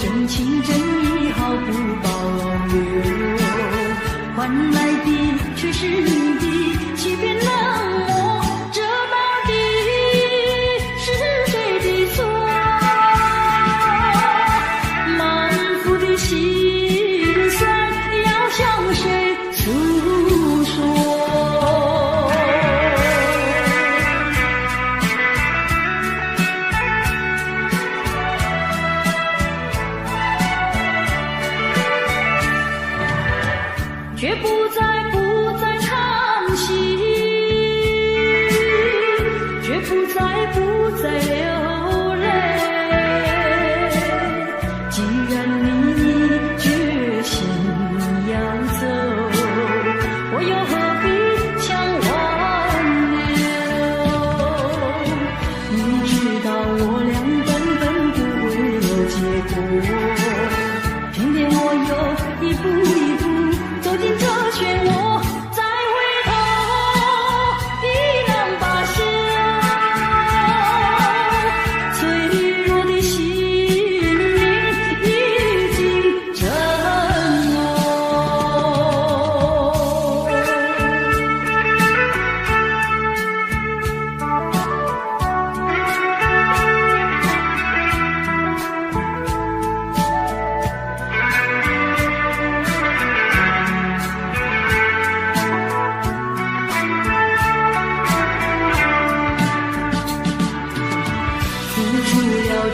真情真意毫不保留，换来的却是你的欺骗冷漠，这到底是谁的错？满腹的心酸要向谁诉说？却不再叹息，却不再流泪。既然你决心要走，我又何必强挽留？你知道我俩根本不会有结果，偏偏我又一步一步走进这漩涡，再回头已难罢休。脆弱的心灵已经震落。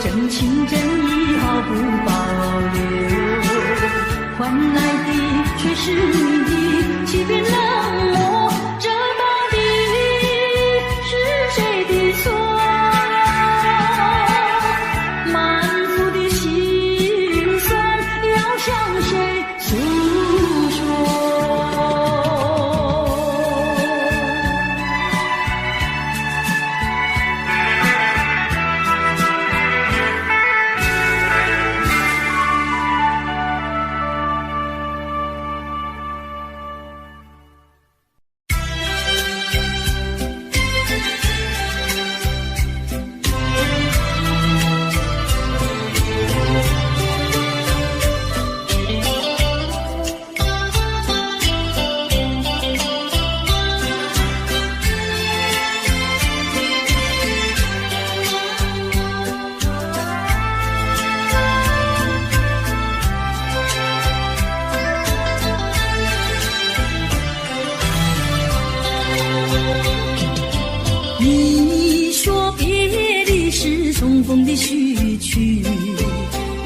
真情真意毫不保留，换来的却是你的欺骗冷漠，这到底是谁的错？满腹的心酸要向谁诉说？你说别离是重逢的序曲，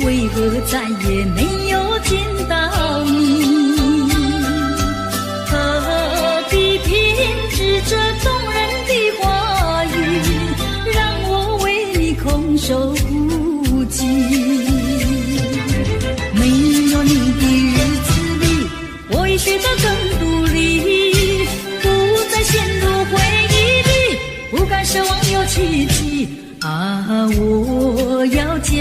为何再也没有见到你？何必偏执这动人的话语，让我为你空守孤寂？没有你的日子里，我已学得更独立，不再陷入回忆里，不敢奢望有奇迹啊！我要将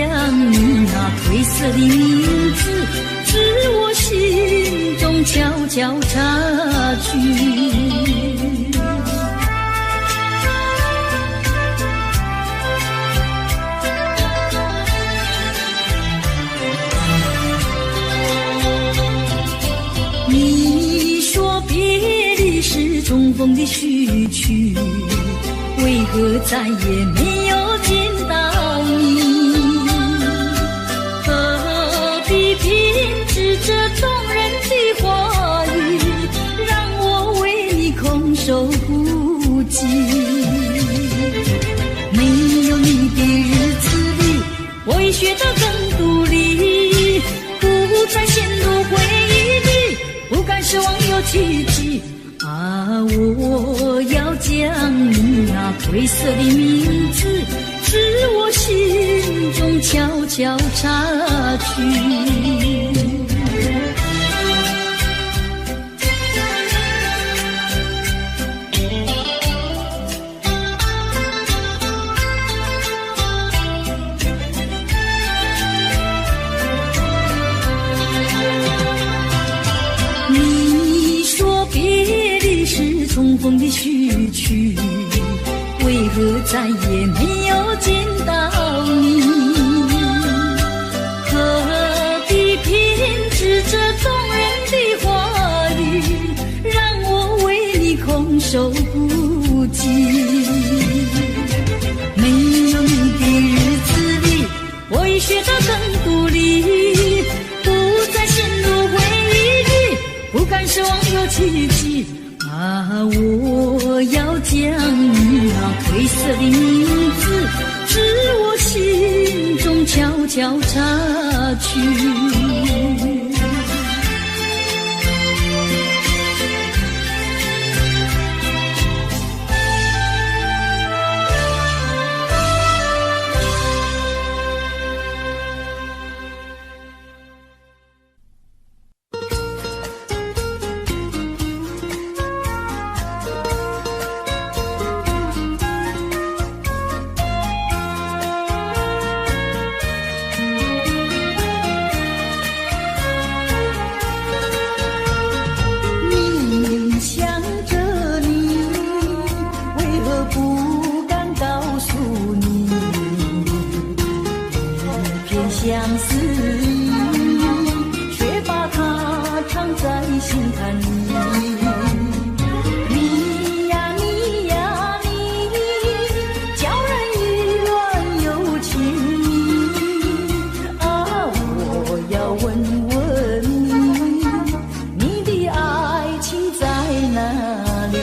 你那褪色的名字，自我心中悄悄擦去。你说别离是重逢的序曲，为何再也没有见到你？何必偏执这动人的话语，让我为你空守孤寂？没有你的日子里，我已学得更独立，不再陷入回忆里，不敢奢望有奇迹啊！我要将你那褪色的名字，自我心中悄悄擦去。重逢的序曲，为何再也没有见到你？何个奇迹啊！我要将你那褪色的名字，自我心中悄悄擦去。相思，却把它藏在心坎里。你呀你呀你，叫人意乱又情迷啊！我要问问你，你的爱情在哪里？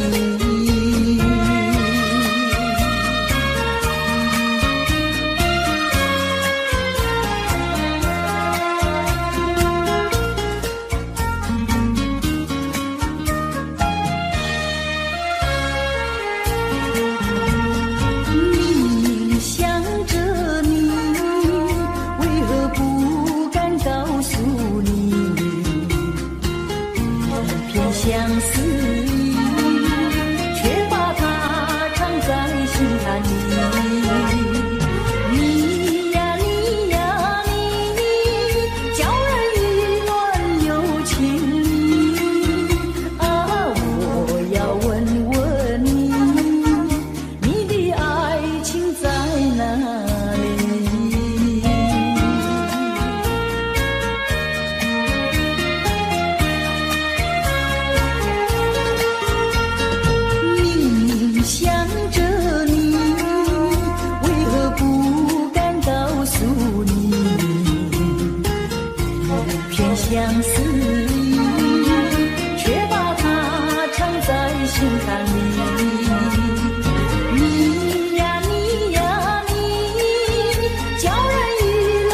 相思，却把它藏在心坎里。你呀你呀你，叫人意乱又情迷啊！我要问问你，你的爱情在哪里？想着你，为何不敢告诉你？一片相思，却把它藏在心坎里。你呀你呀你，叫人意乱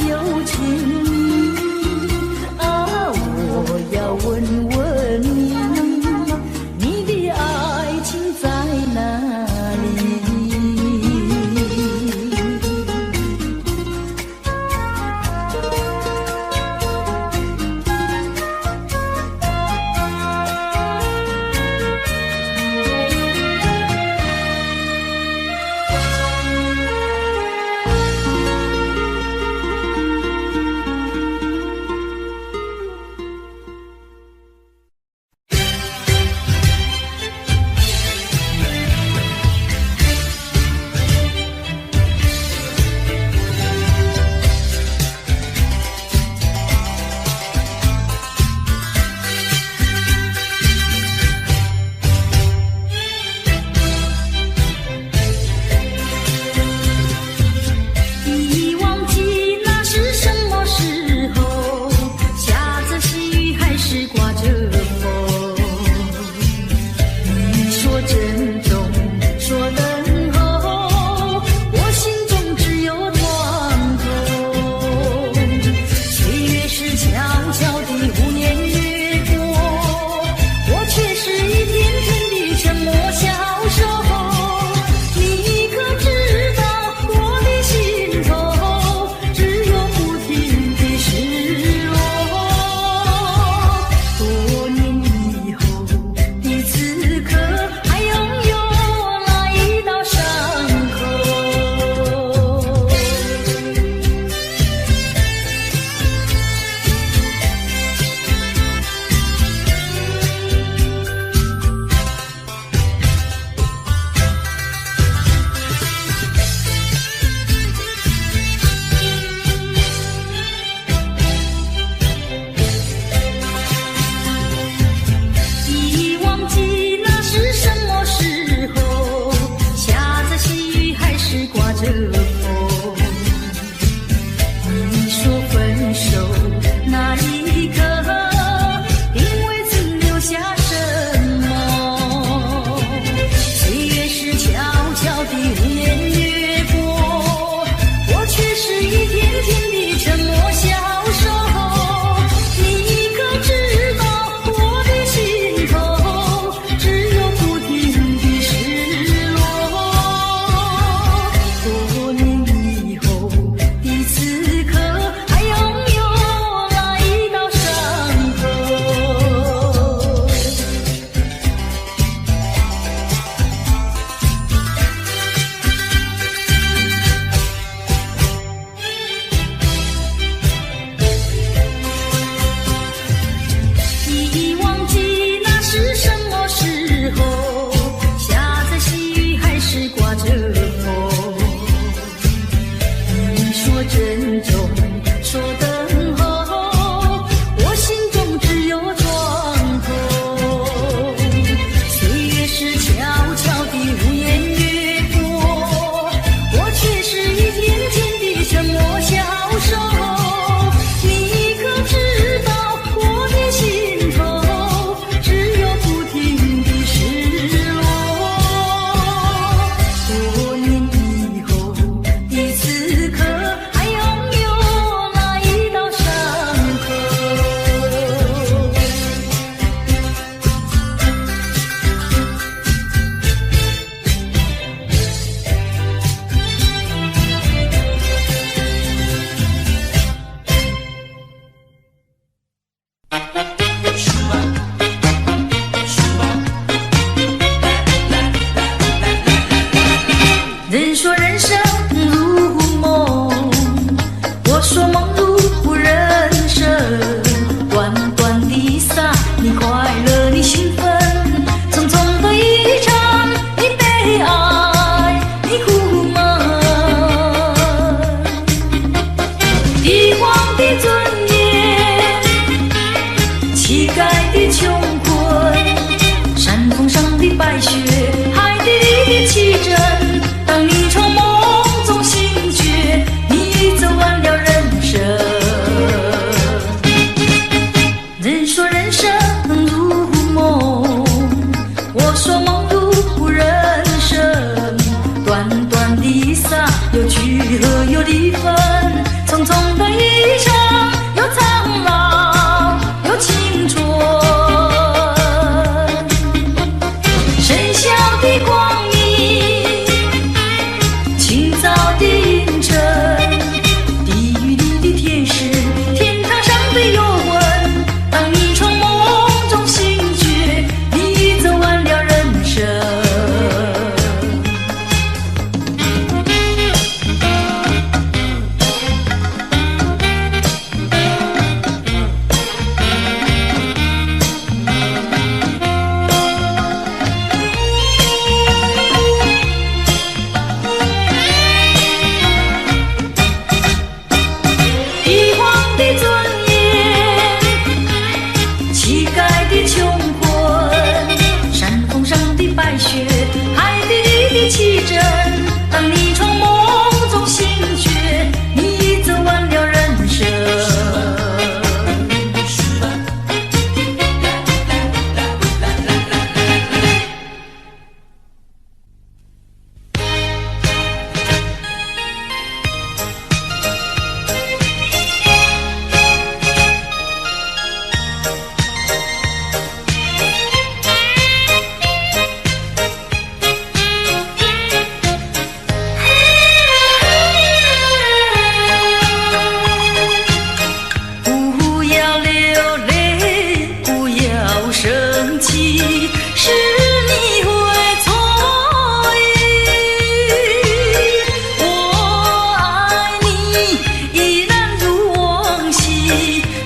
又情迷啊！我要问问你，你的爱情在哪里？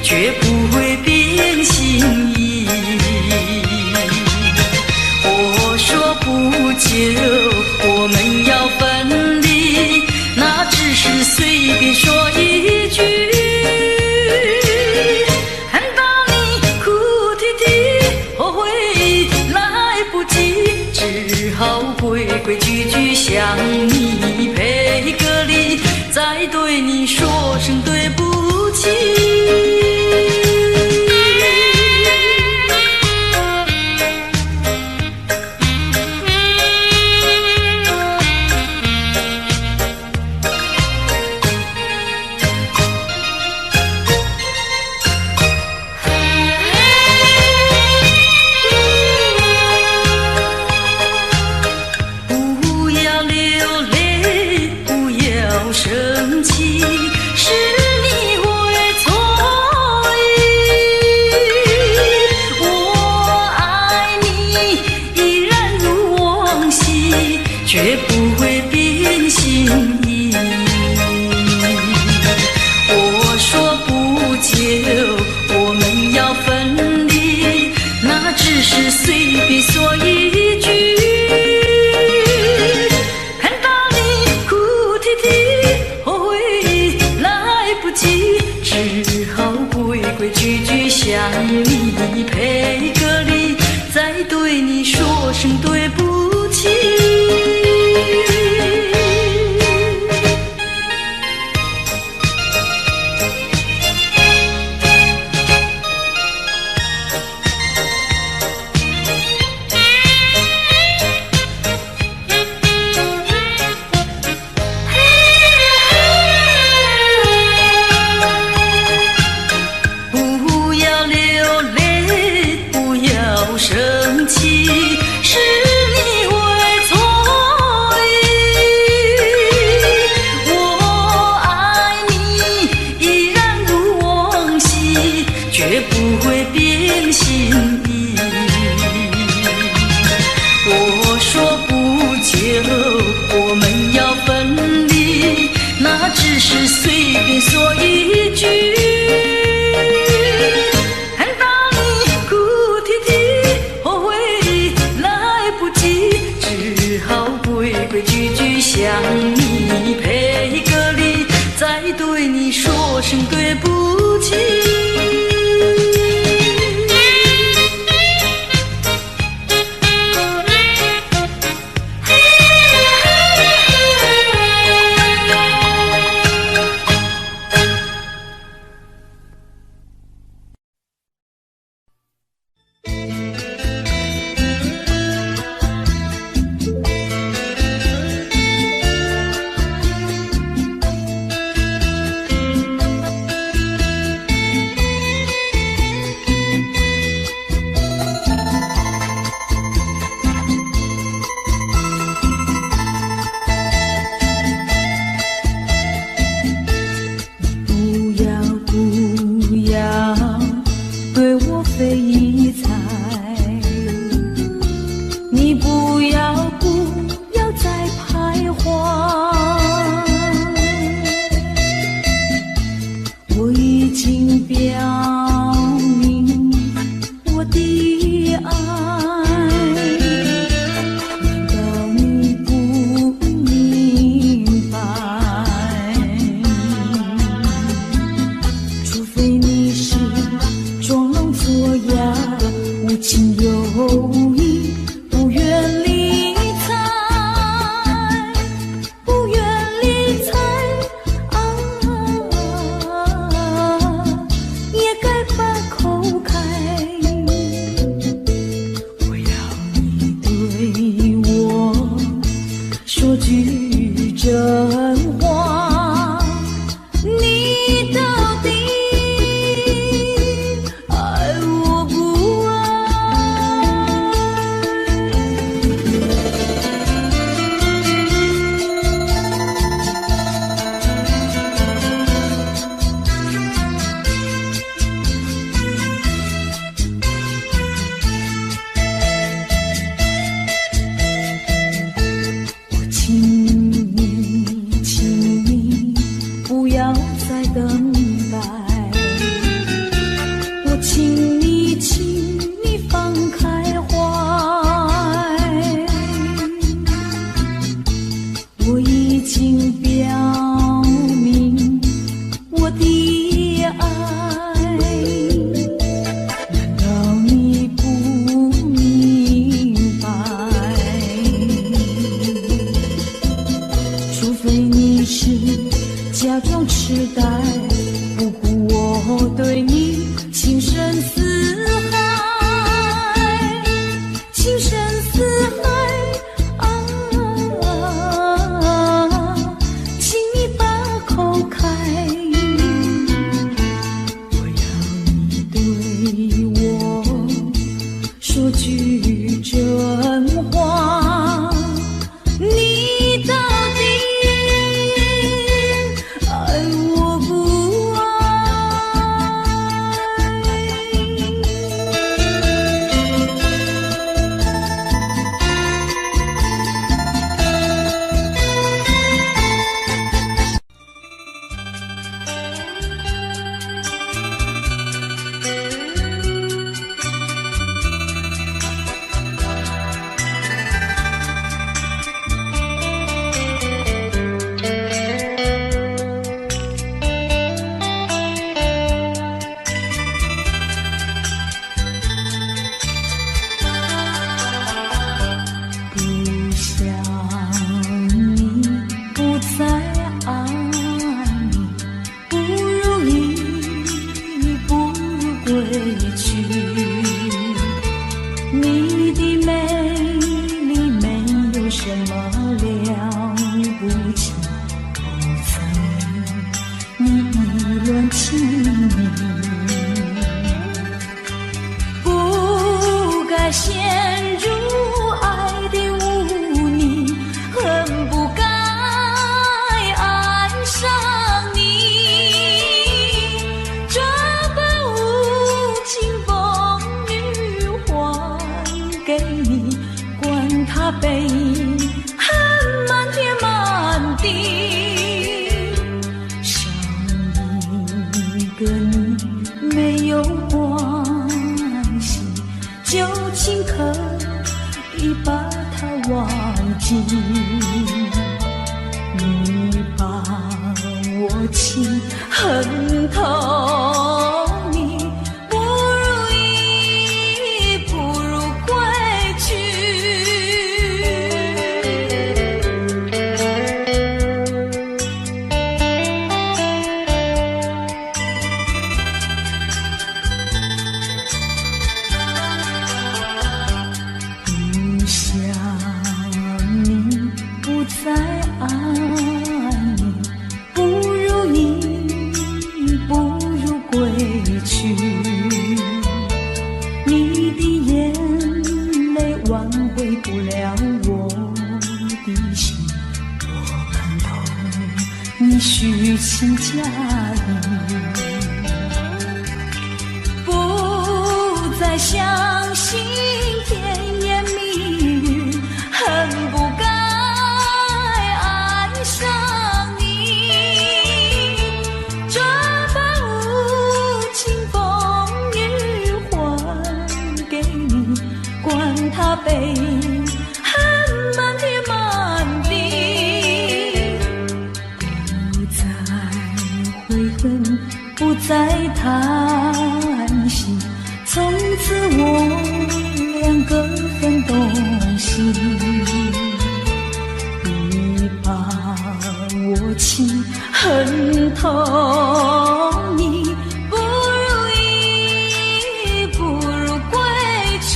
绝不会变心意。我说不久我们要分离，那只是随便说一句，看到你哭啼啼，后悔来不及，只好规规矩矩向你赔个礼，再对你说声对不起。生气是你会错意，我爱你依然如往昔，绝不会变心意。我说不久我们要分离，那只是随便说一句，只好规规矩矩向你赔个礼，再对你说声对不起。生气是你会错意，我爱你依然如往昔，绝不会变心意。我说不久我们要分离，那只是随便说一句，规规矩矩向你赔个礼，再对你说声对不起。再陷入爱的污泥，恨不该爱上你，这般无情风雨还给你，管他悲恨满天满地，少一个你没有关系，就请可以把它忘记。你把我情恨透，你不如意，不如归去。不想你，不再爱你，不如意，不如归去。你的眼泪挽回不了我的心，我看透你虚情假意，不再相信甜言蜜语，恨不该爱上你，这般无情风雨还给你，管他悲恨满天满地，不再悔恨，不再叹息，从此我两个分东西。你把我情恨透，你不如意，不如归去。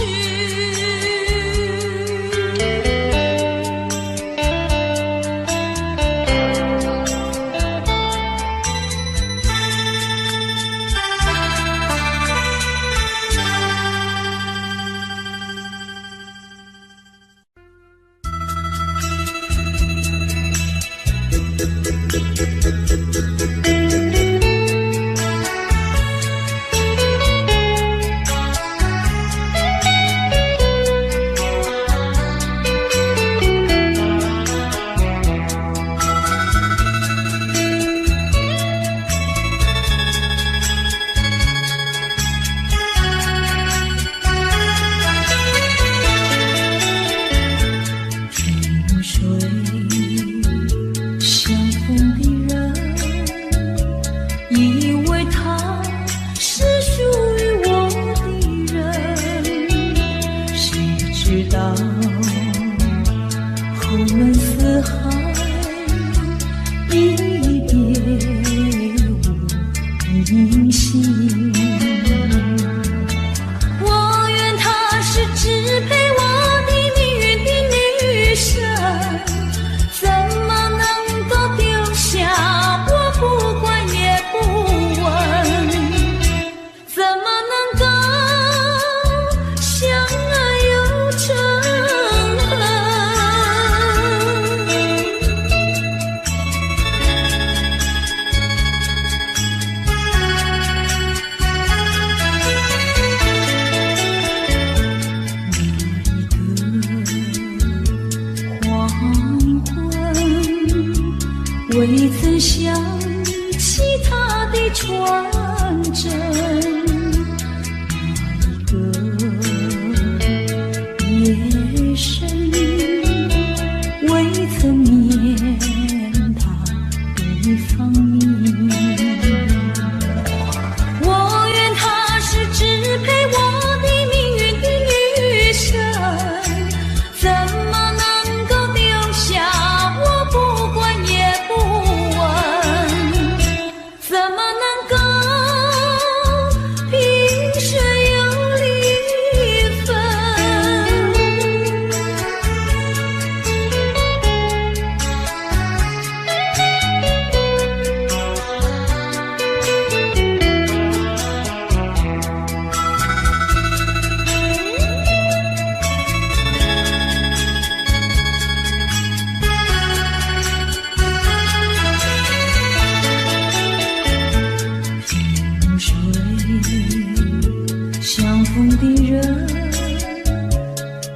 相逢的人，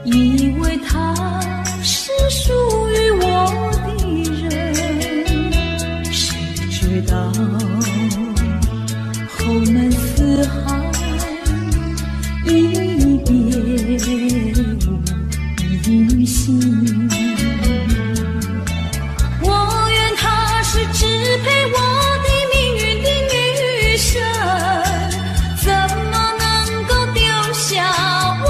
以为他是属于我的人，谁知道后门四海，一别无音信。我愿他是支配我的命运的女神，怎么能够丢下我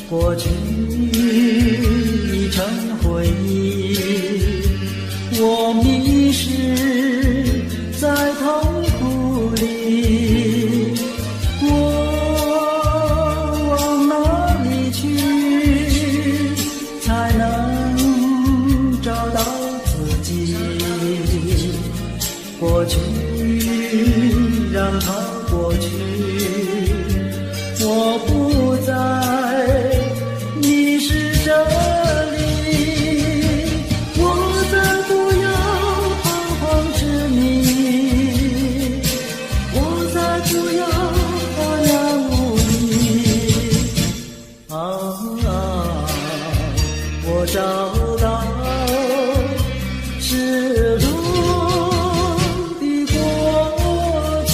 过去已成回忆，我迷失在痛苦里，我往哪里去才能找到自己？过去让它过去，我不再迷失这里，我再不要彷徨痴迷，我再不要茫然无依。我找到失落的过去。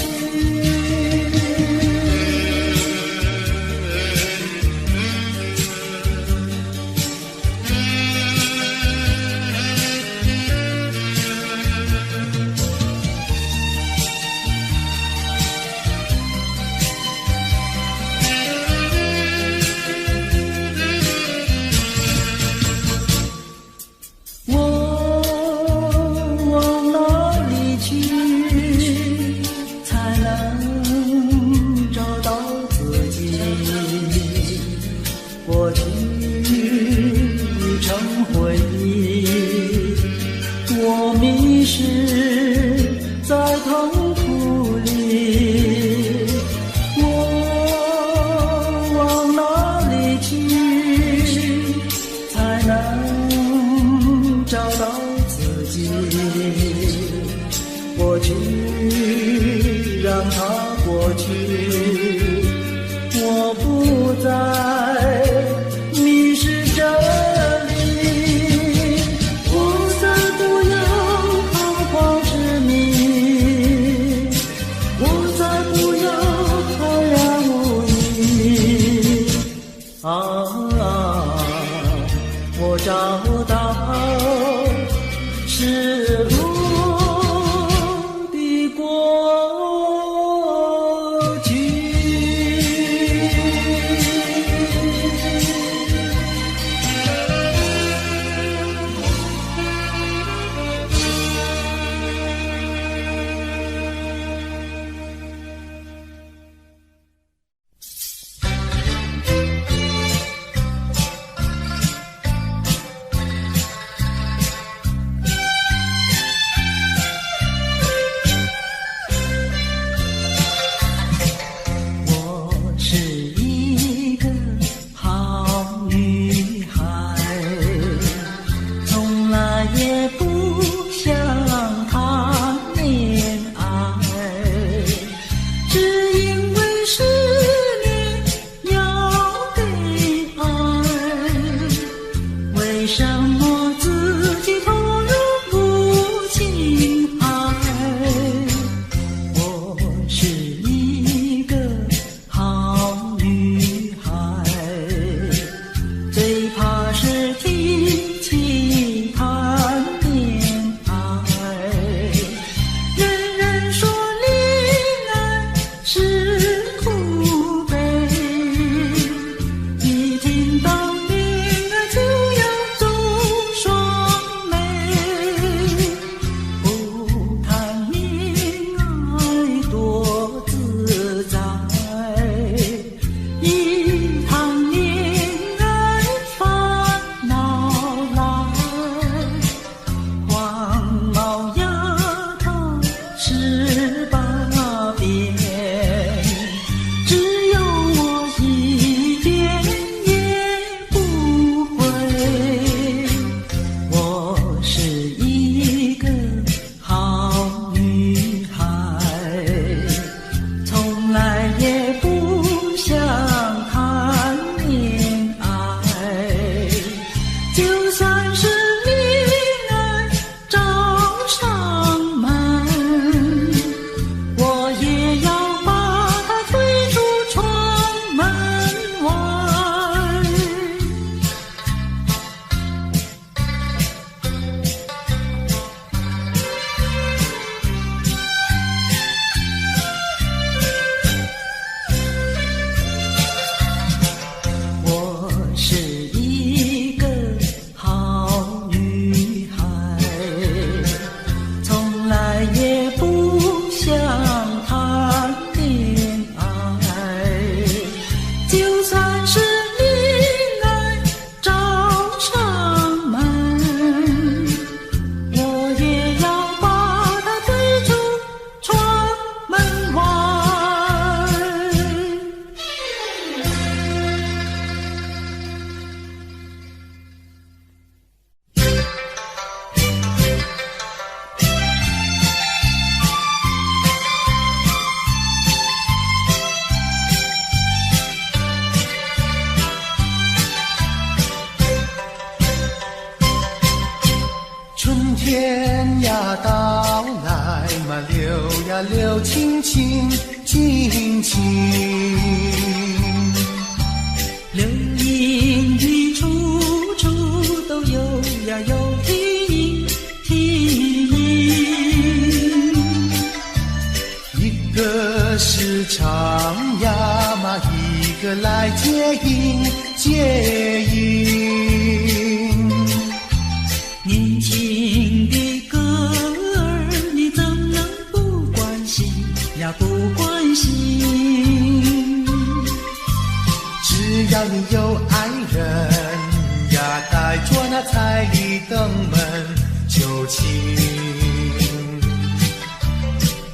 过去已成回忆，我迷失在痛苦里，我往哪里去才能找到自己？过去让它过去，我不再迷失这里，我再不要彷徨痴迷，我再不要茫然无依。我找到失落的过去。情，尽情。流言的处处都有呀有听听，一个是唱呀嘛，一个来接应接应。年轻的歌儿，你怎能不关心呀不关心？只要你有爱人呀，带着那彩礼登门就亲。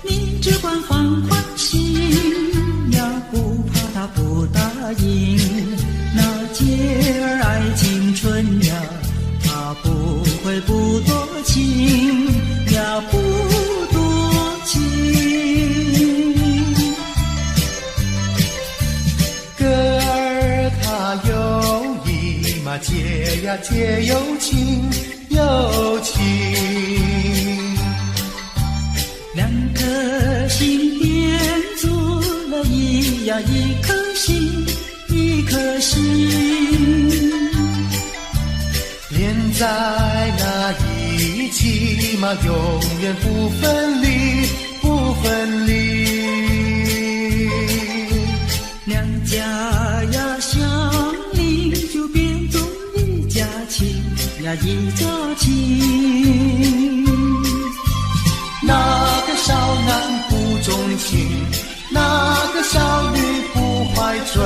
你只管放宽心呀，不怕他不答应。那姐儿爱青春呀，他不会不多情呀，不多情。歌儿它有意嘛，结呀结有情有情。两颗心变做了一颗心，一颗心。连在那一起嘛，永远不分离，不分离。两家呀相邻，就变作一家亲呀，一家亲。那个少男不钟情，那个少女不怀春，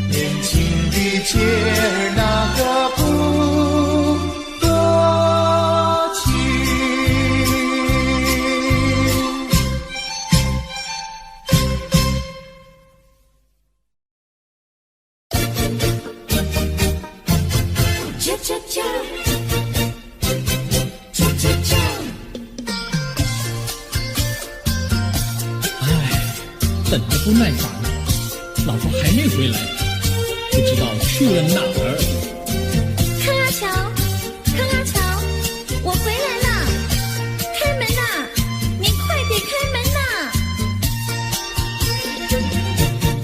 年轻的姐儿那个不多情。恰恰恰，恰恰恰。等得不耐烦了，老婆还没回来，不知道去了哪儿。康阿乔，康阿乔，我回来了，开门呐！你快点开门呐！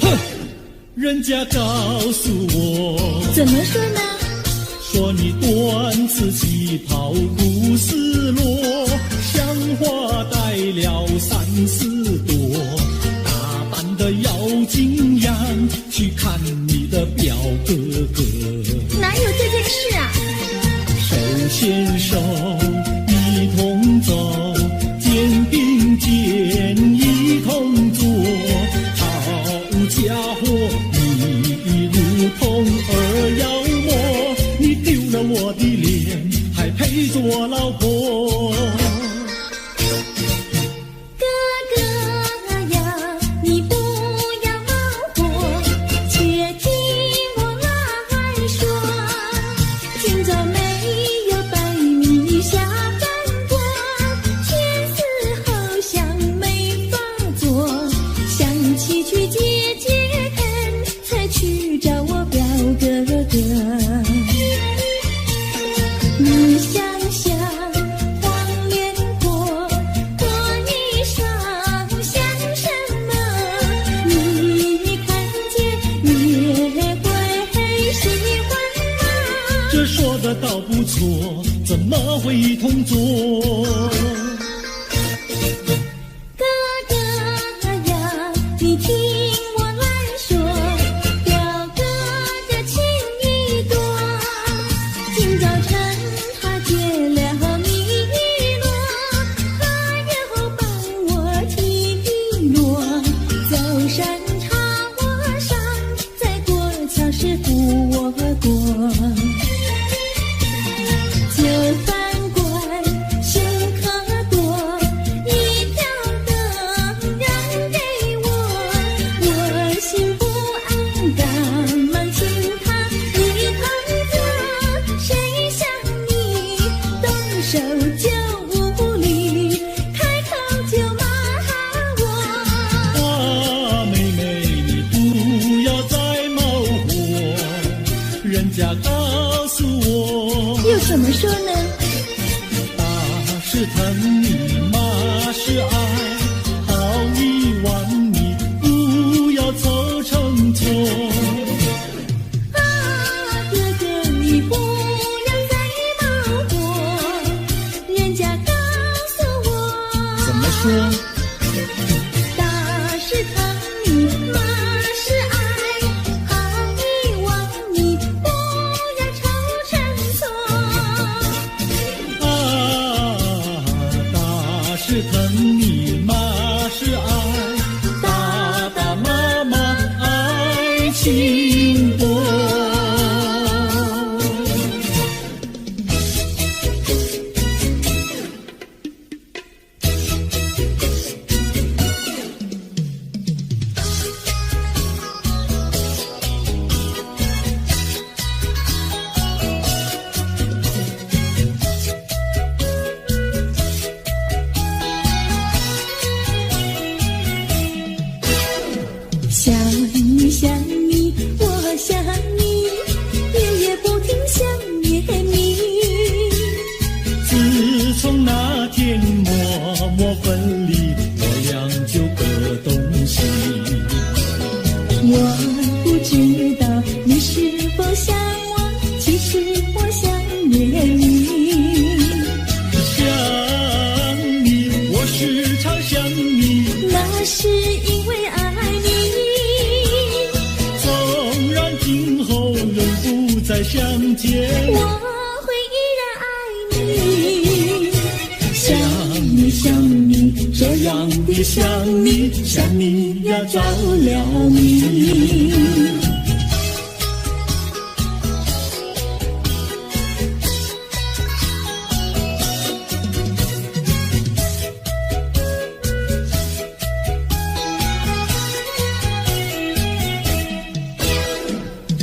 哼，人家告诉我，怎么说呢？说你短次旗袍不丝落，像花戴了3、4朵。的要紧样去看你的表哥哥，哪有这件事啊？手牵手一同走，肩并肩一同坐，好家伙，你如同儿妖魔，你丢了我的脸，还配做我老婆？你想想黄连果，果衣裳像什么？你看见也会喜欢吗？这说的倒不错，怎么会一同做？哥哥呀，你听我来说，表哥的情意多。今早晨他接了米罗，他又帮我提落，走山茶我上，再过桥是扶我过。就饭馆请客多，一条灯让给我，我心不安，赶忙请他一同坐。谁想你动手就无理，开口就骂我。啊，妹妹，你不要再冒火，人家告诉我，又怎么说呢？打是疼你，骂是爱，好一心多。想你想你，我想你，夜夜不停想念你。自从那天默默分离，我俩就各东西。我不知道你是否想我，其实我想念你。想你，我时常想你，那是因为爱你。今后永不再相见，我会依然爱你。想你想你，这样的想你，想你呀着了迷。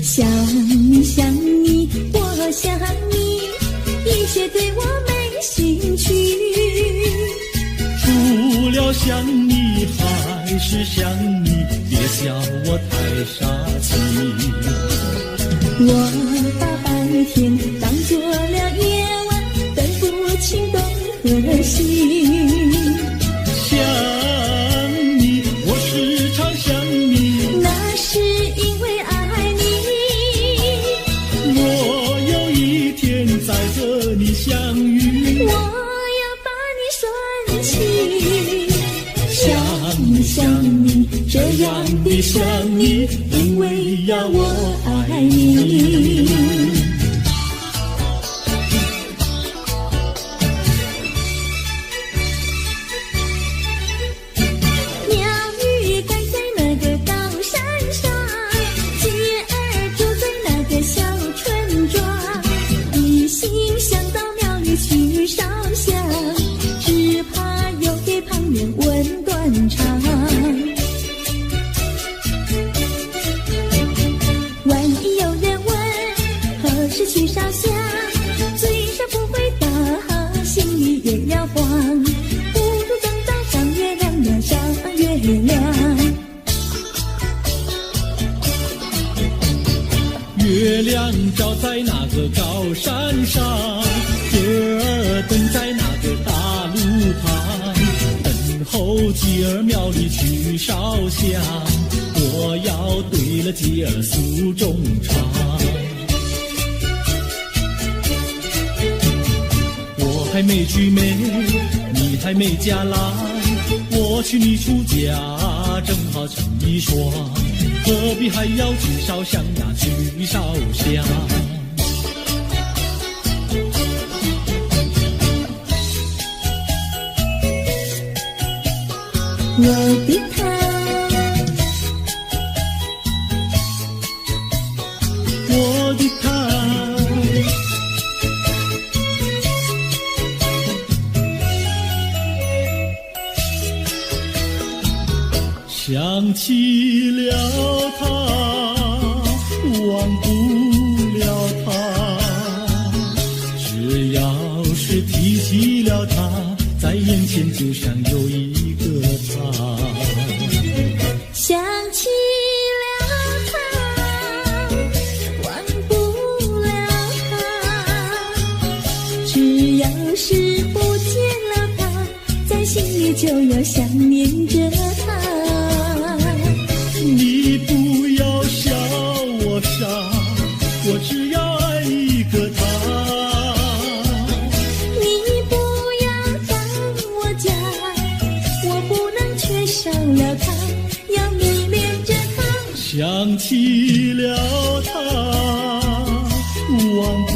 想你想你，我想你，一切对我没兴趣。除了想你还是想你，别笑我太傻气。我把白天当作了夜晚，分不清东和西。想你，我时常想你，那是因为爱你。我有一天再和你相遇，我要把你拴起。想你想你，这样的想你，因为呀我爱你。鸟语盖在那个高山上，鸡儿住在那个小村庄，一心想到庙里去烧香，只怕又给旁人问断肠。万一有人问何时去烧香，嘴上不回答，心里也要慌，不如等到上月亮呀上月亮。月亮照在那个高山上，姐儿蹲在那个大路旁，等候姐儿庙里去烧香，我要对了姐儿诉衷肠。我还没娶妹，你还没嫁来，我娶你出嫁，正好成一双，何必还要去烧香呀去烧香。我的他，我的他，想起了他，忘不了他，只要是提起了他，在眼前就像有一个他。想起了他，忘不了他，只要是不见了他，在心里就要想念着他。你不要笑我傻，我只要爱一个他。你不要当我假，我不能缺少了他，要迷恋着他。想起了他，忘不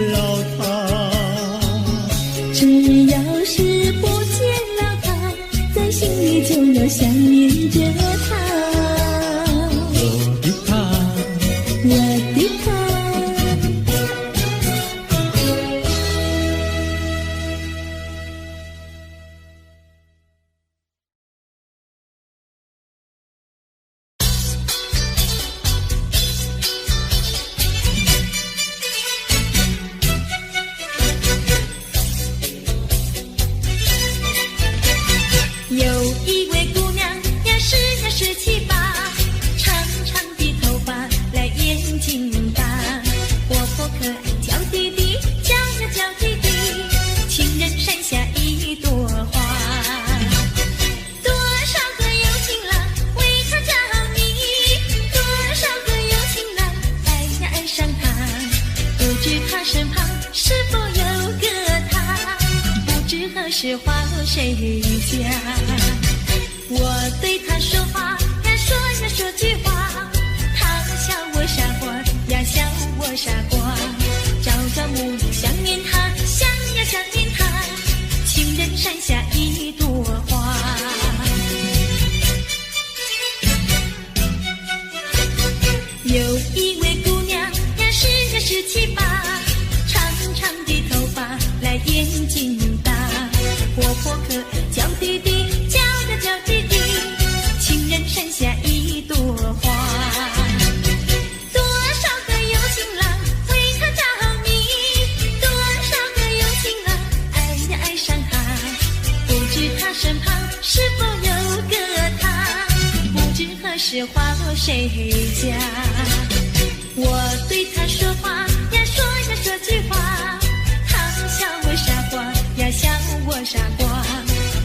了他，只要是不见了他，在心里就要想念着他。我的他。是花落谁家？我对他说话呀，说句话，他笑我傻瓜呀，笑我傻瓜。朝朝暮暮想念他，想呀想念他，情人山下一朵花。有一位姑娘呀，17、18，长长的头发来眼睛大，活泼可爱娇滴滴，娇呀娇滴滴，情人山下一朵花。多少个有情郎为她着迷，多少个有情郎爱呀爱上她，不知她身旁是否有个他，不知何时花落谁家。我对他说话呀，说句话，他笑我傻瓜呀，笑我傻瓜。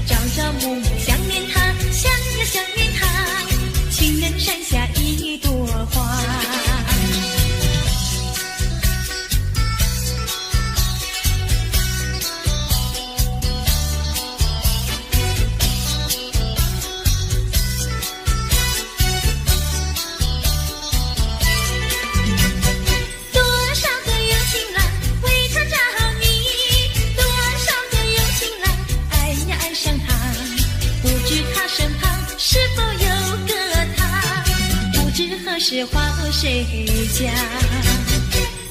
朝朝暮暮想念他，想呀想念他，情人山下一朵花。是花落谁家？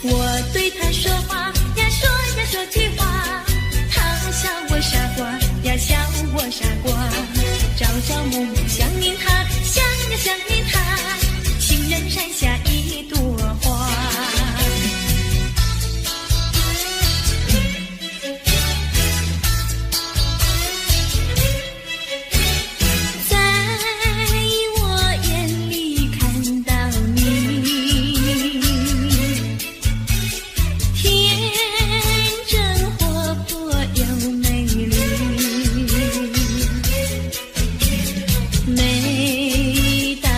我对他说话呀，说句话，他笑我傻瓜呀，笑我傻瓜。朝朝暮暮想念他，想呀想念他，情人山下一朵花。每当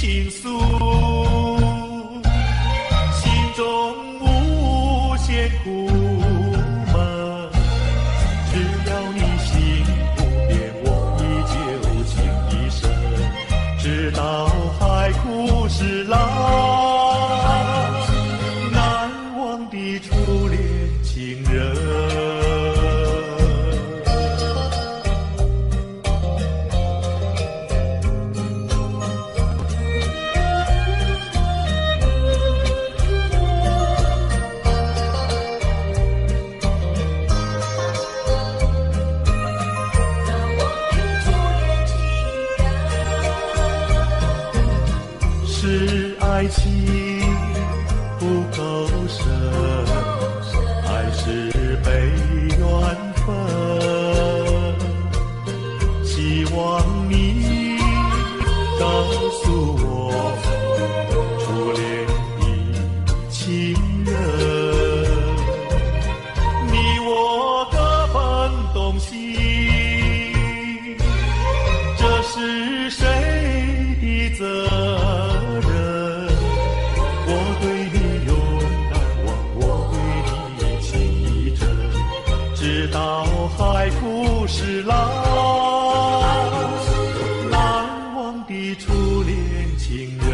倾诉，心中无限苦闷。只要你心不变，我依旧情一生，直到海枯石烂。难忘的初恋情人。是爱情不够深，还是被缘分？希望你告诉我，初恋的情人，你我各分东西，这是谁的责任？我对你永难忘，我对你情意真，直到海枯石烂。难忘的初恋情人。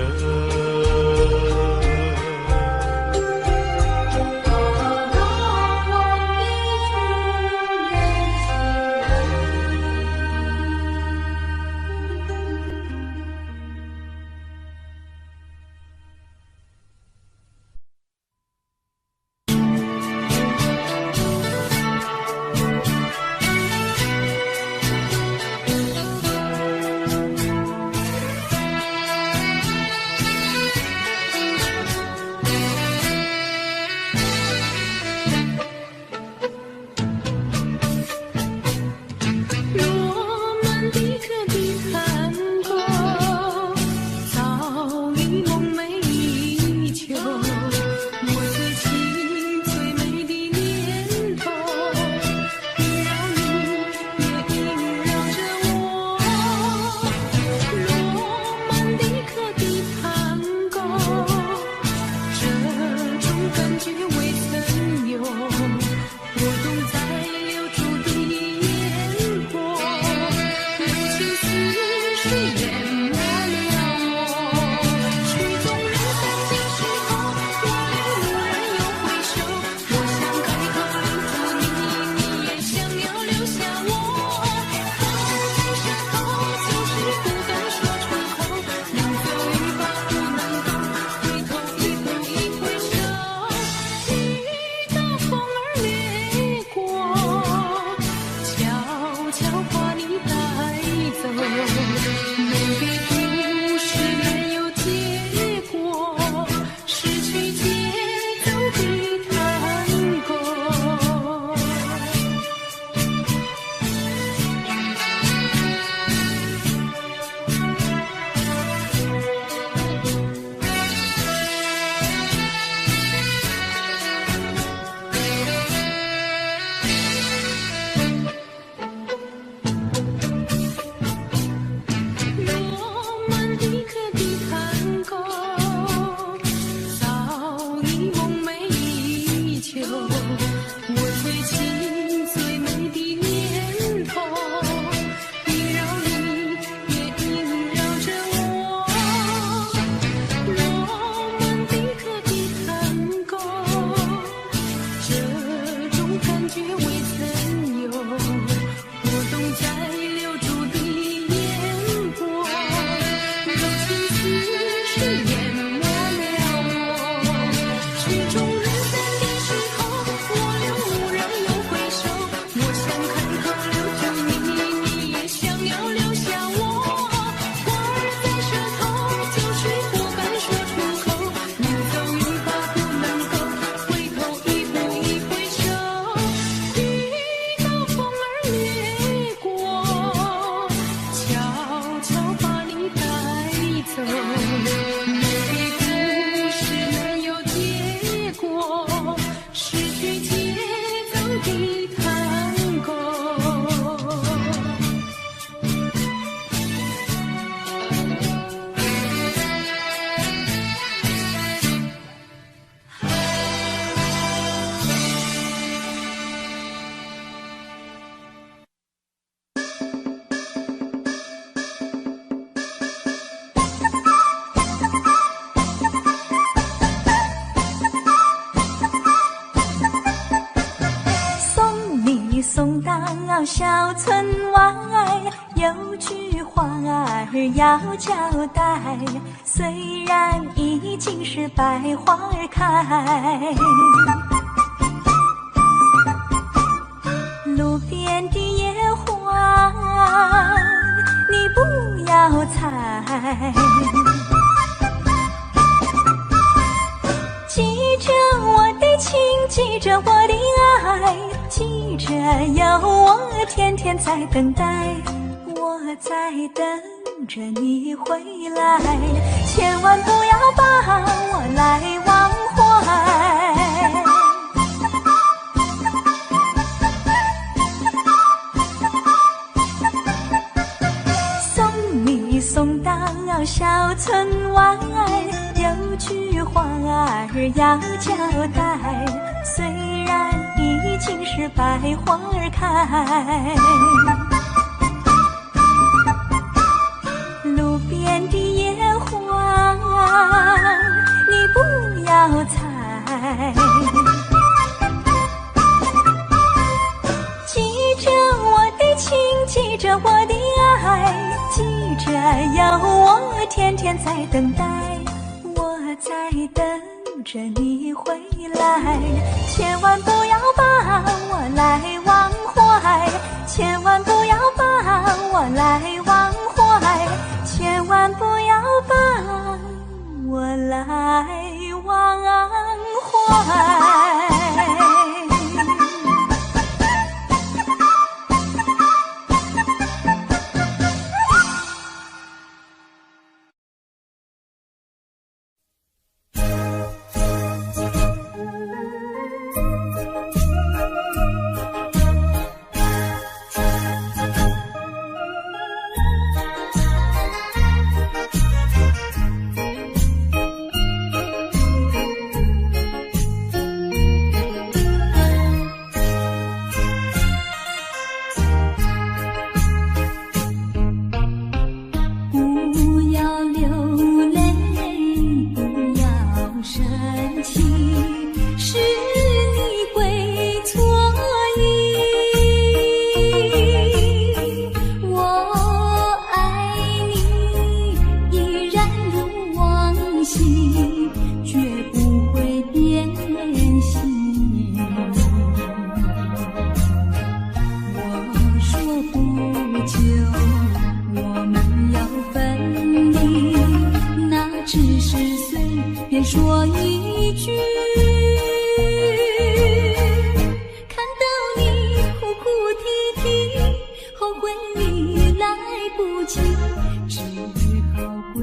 小村外有句话儿要交代，虽然已经是百花儿开，路边的野花你不要采，记着我的情，记着我的爱，记着有我天天在等待，我在等着你回来，千万不要把我来忘怀。送你送到小村外，有句话儿要交代，虽然已经是百花儿开，路边的野花你不要采，记着我的情，记着我的爱，记着有我天天在等待，我在等着你回来，千万不要把我来忘怀，千万不要把我来忘怀，千万不要把我来忘怀。说一句，看到你哭哭啼啼，后悔已来不及，只好规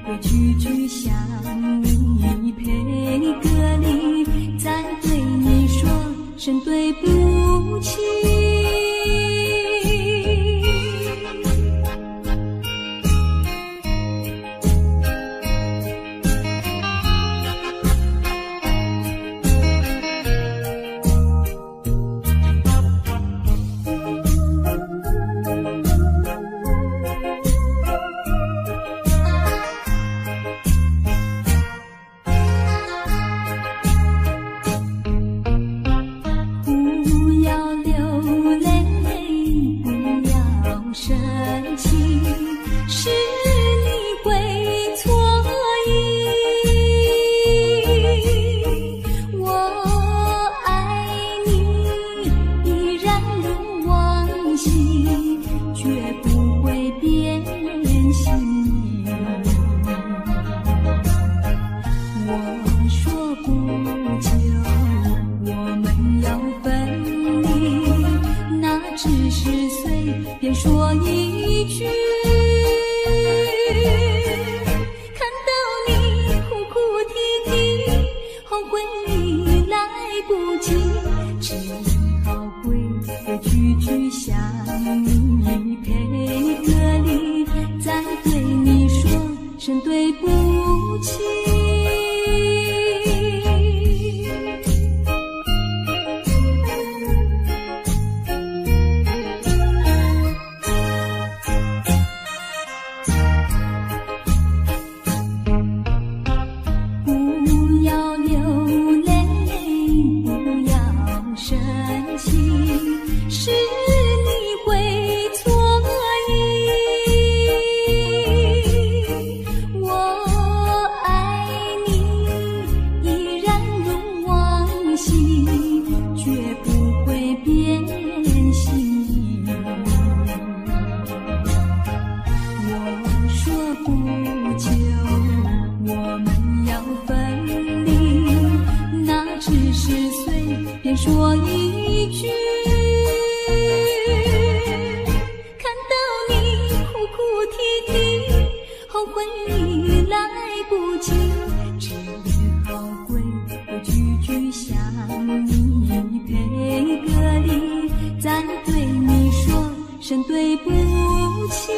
规矩矩向你赔个礼，再对你说声对不起。说一句，看到你哭哭啼啼，后悔已来不及，只好规规矩矩向你赔个礼，再对你说声对不起。是回忆来不及，只好归个句句想你，配个礼，再对你说声对不起。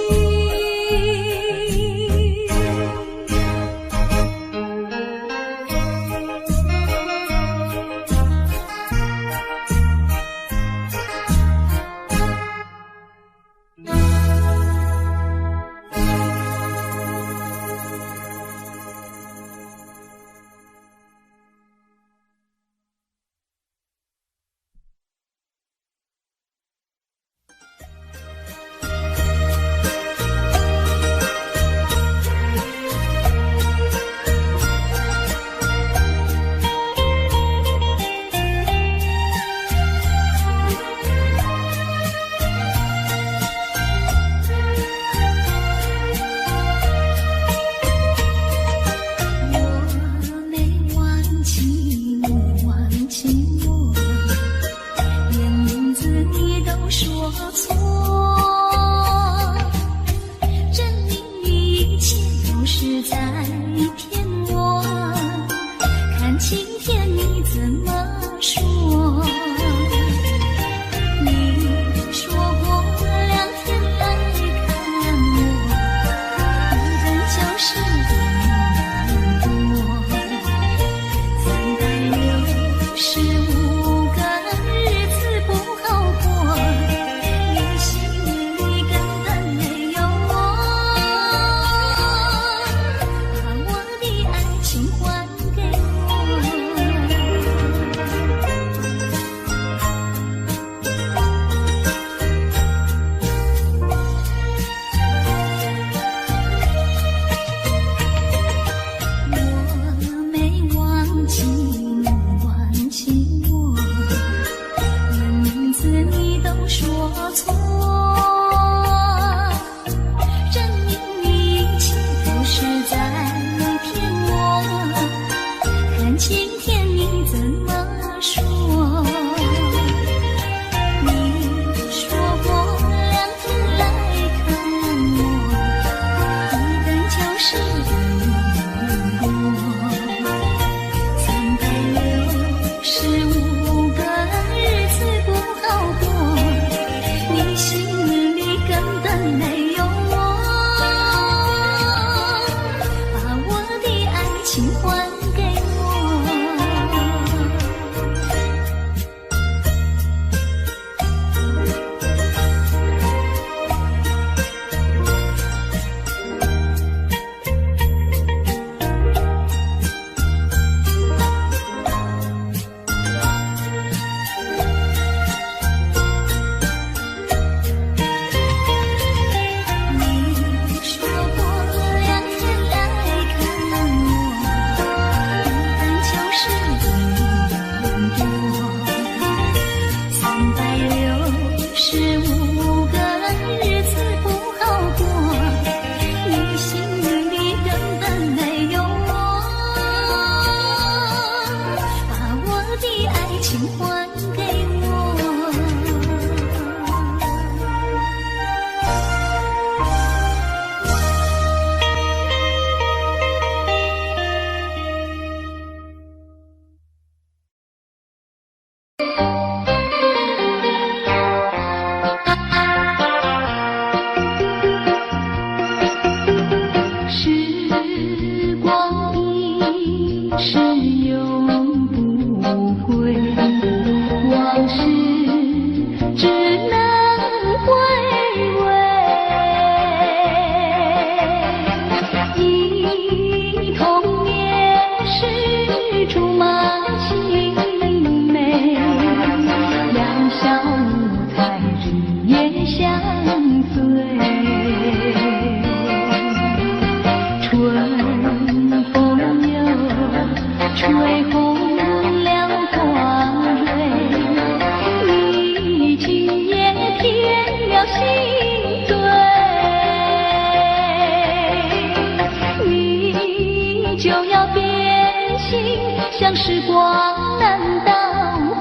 时光难倒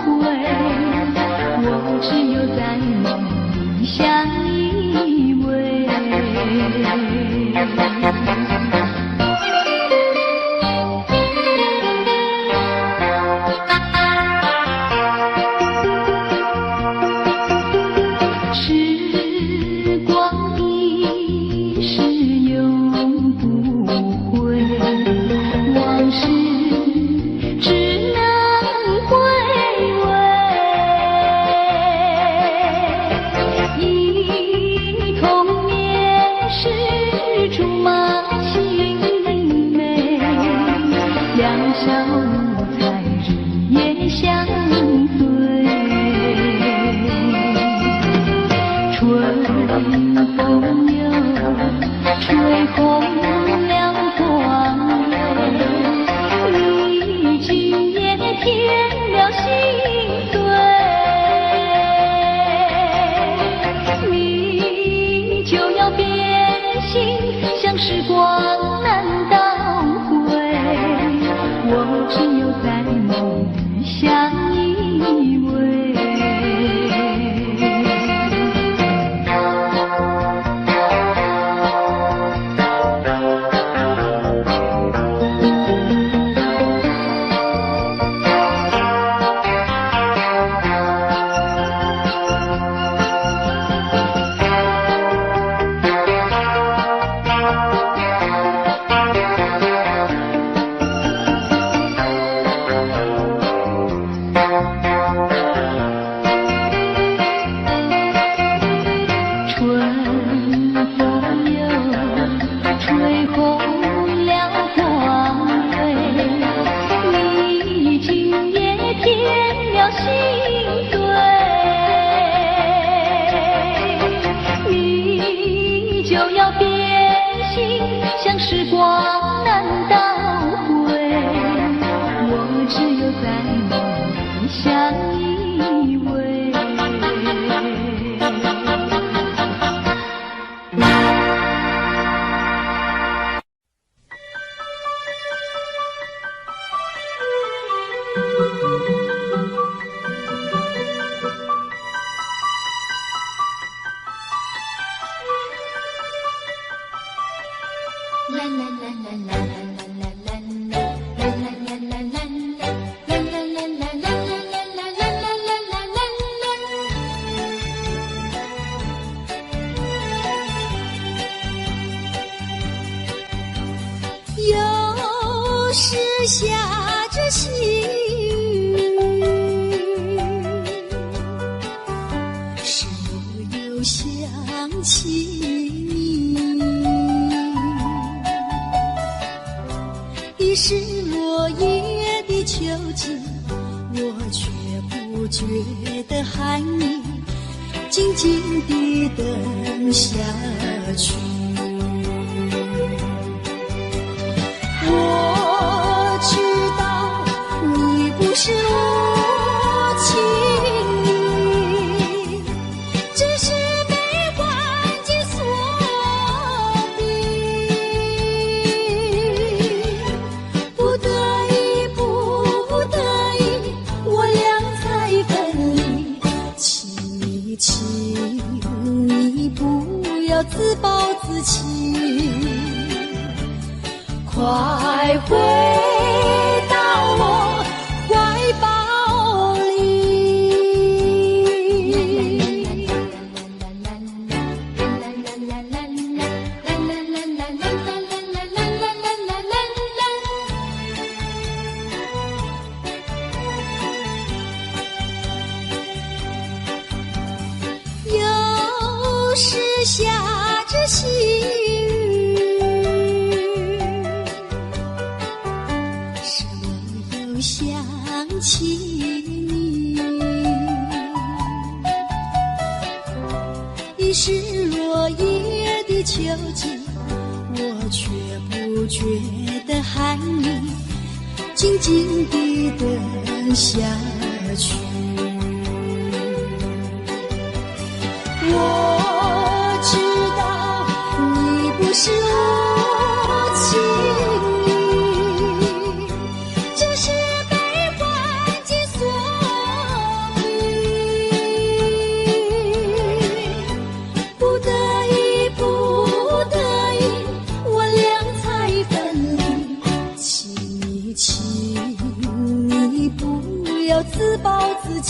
回，我只有在梦里相依偎。时光难倒回，我只有在梦里相依偎。时光难倒回，我只有在梦里相依偎。有时下着细雨，是我又想起你，已是落叶的秋景，我却不觉得寒意，静静地等下去。我知道你不是无情意，只是被环境所逼，不得已，不得已，我俩才分离。请你，请你不要自暴自弃，快回到我怀抱里。有时下着细想起你，已是落叶的秋景，我却不觉得寒意，静静地等下去。我知道你不是无情意，只是自暴自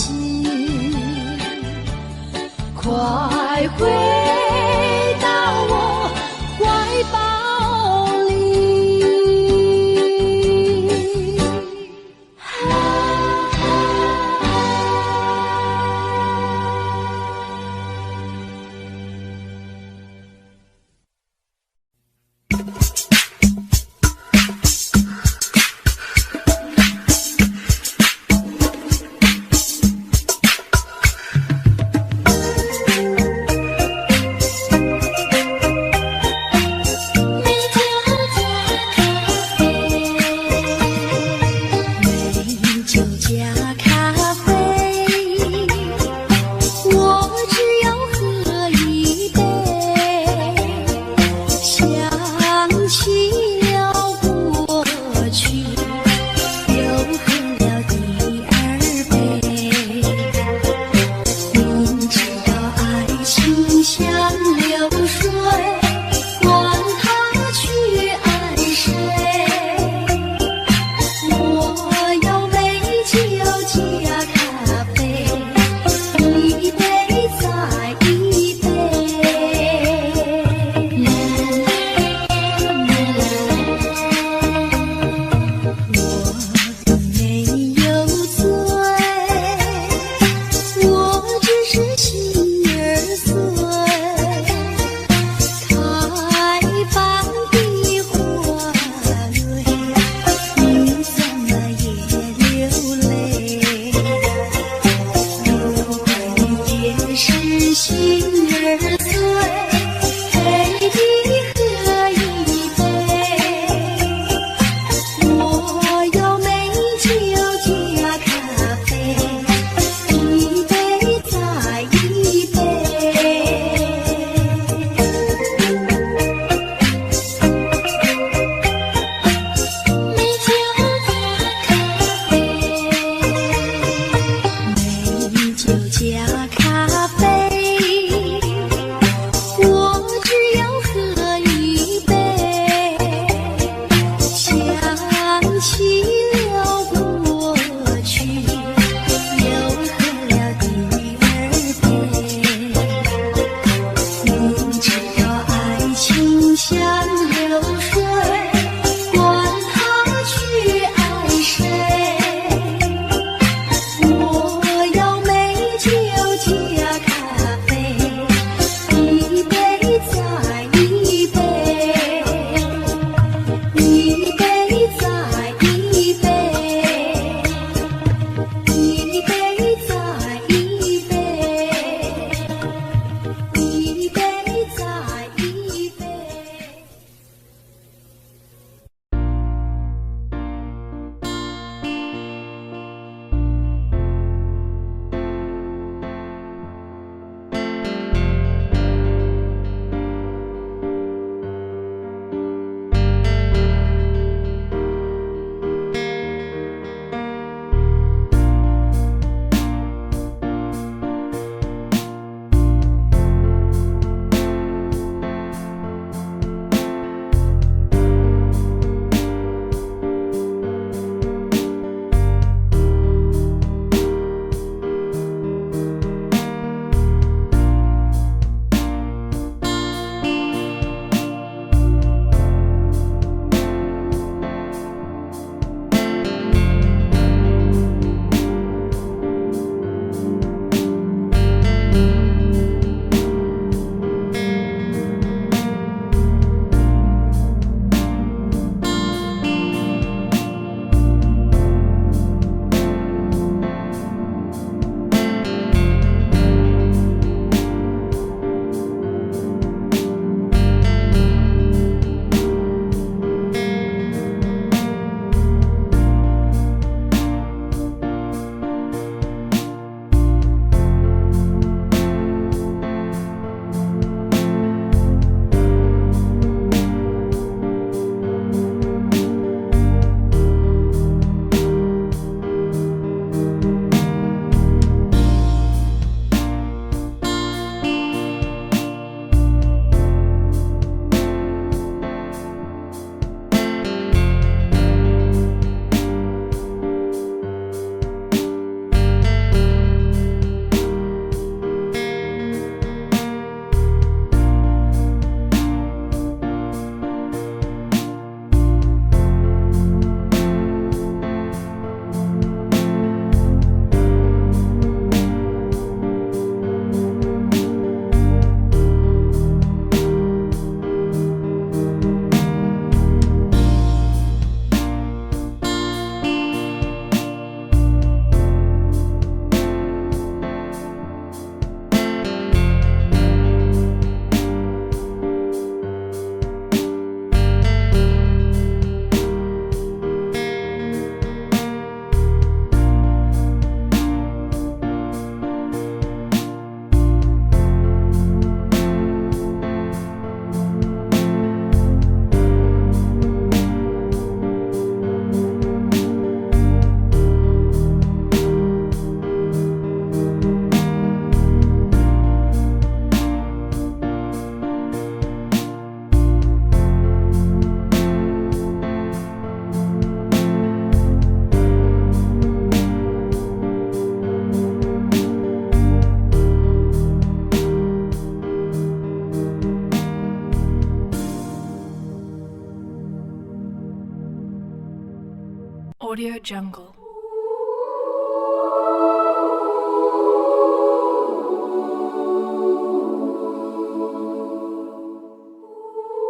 Audio Jungle.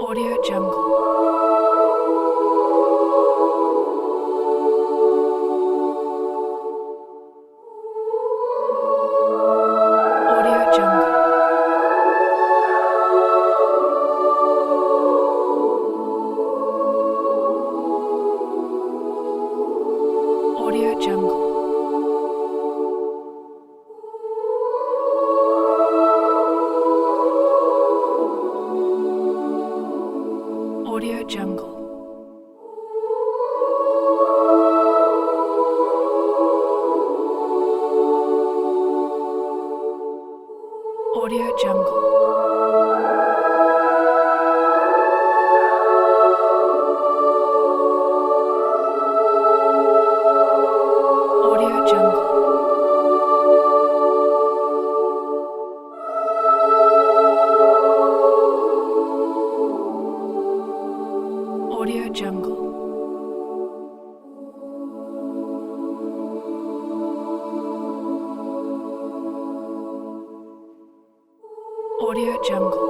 Audio Jungle. Audio Jungle. Audio Jungle. Audio Jungle. Audio Jungle. Audio Jungle. Audio Jungle. Audio Jungle. Audio Jungle.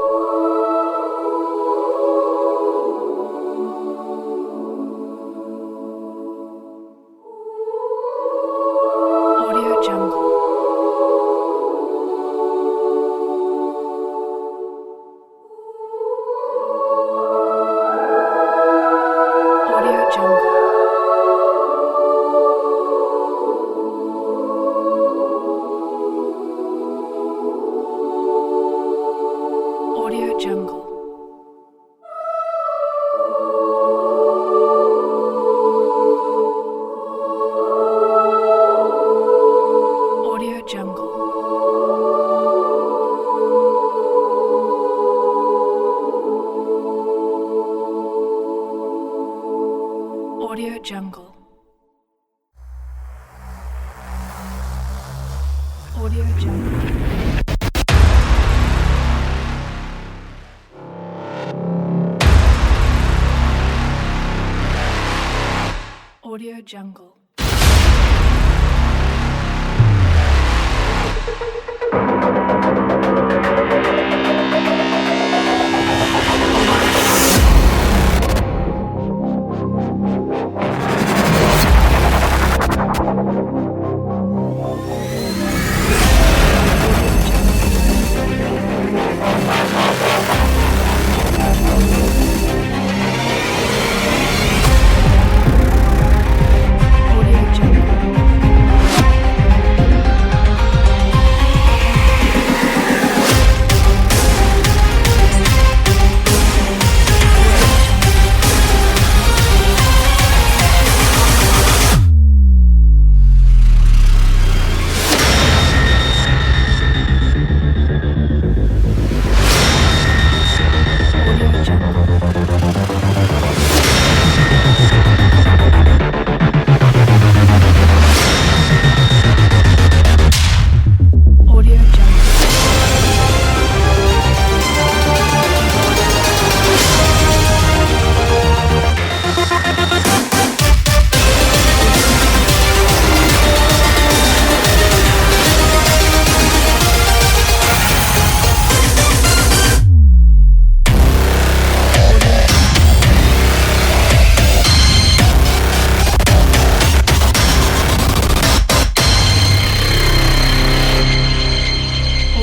Audio Jungle. Audio Jungle. Audio Jungle. Audio Jungle. Audio Jungle. Audio Jungle.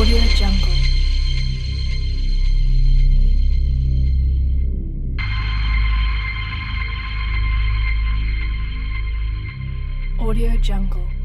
Audio Jungle. Audio Jungle.